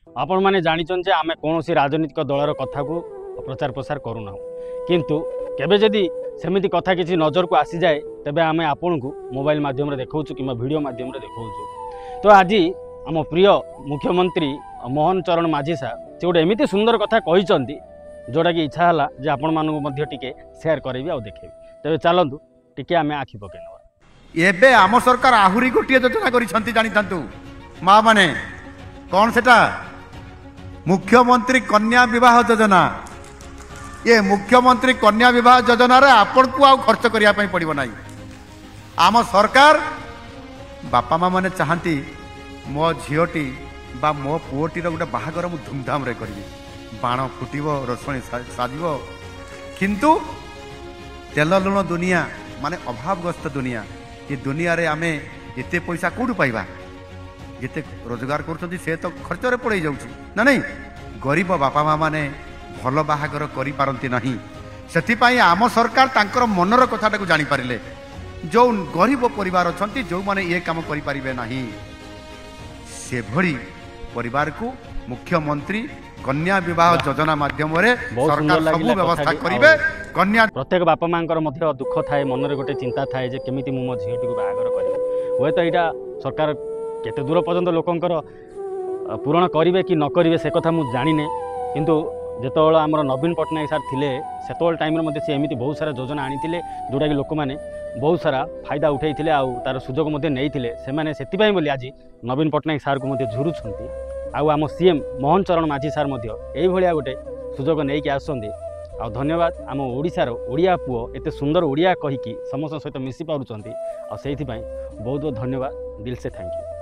आपण मैंने जानिछन जे आमे कौनसी राजनीतिक दलर कथा को प्रचार प्रसार करूना किंतु केबे जदि सेमिति कथा किसी नजर को आसी जाए तेबे आमे आपण को मोबाइल माध्यम रे देखौछु किमा वीडियो माध्यम रे देखौछु। तो आज आम प्रिय मुख्यमंत्री मोहन चरण माझी साहब से गोटे एमती सुंदर कथा कही जोटा कि इच्छा है जे आपण मानू टिके शेयर करेबी आ देखेबी। तेबे चलतु टिके आमे आखि पके नवा। एबे आम सरकार आहुरी गोटे योजना करिसंती जानि थांतु माँ माने कौन सेटा मुख्यमंत्री कन्या विवाह योजना। ये मुख्यमंत्री कन्या विवाह योजना रे आपण को आ खर्च करिया पई पड़िबो नाही। आम सरकार बापा माँ माने चाहती मो झीटी बा मो पुओटीर गोटे बाहागर मु धूमधाम रे करी बाण फुटब रोषणी साजिब किंतु तेल लुण दुनिया माने अभावग्रस्त दुनिया ये दुनिया रे आमे एते पैसा कोठु पाइबा जिते रोजगार कर से तो खर्च रे पड़े जाउची ना नहीं। गरीब बापा माँ माने भल बाहागर करि पारंती नहीं सेथिपाई आम सरकार तांकर मनर कथाटा को जानी पारिले जो गरीब परिवार अछंती जो माने ये काम करि पारिबे नाही से भरी परिवार को मुख्यमंत्री कन्या विवाह योजना माध्यम सरकार सब व्यवस्था करिवे। कन्या प्रत्येक बापा माँ दुख थाए मन में गोटे चिंता थाए जे केमिति मु मो झीटी को बाहागर करिवे। हुए तो यहाँ सरकार केते दूर पर्यंत लोकंकर पूरण करिवे कि न करिवे से कथा मु जानिने किंतु जेतोळ आमर नवीन पट्टनायक सार थिले सेतोळ टाइम रे से एमिति बहुत सारा योजना आनिथिले जोटा कि लोक माने बहुत सारा फायदा उठाइथिले आ तार सुजोग मध्ये नैथिले सेमाने सेतिपई बोली आज नवीन पट्टनायक सार को मध्ये झुरुछंती आउ आम सीएम मोहन चरण माझी सार मध्ये एई भलिया गोटे सुजोग नै कि आसंदी। आ धन्यवाद आम ओडिशार ओडिया पुओ एते सुंदर ओडिया कहिकी समस्त सहित मिसी पारुचंती आ सेहिथि पई बहुत बहुत धन्यवाद दिल से थैंक यू।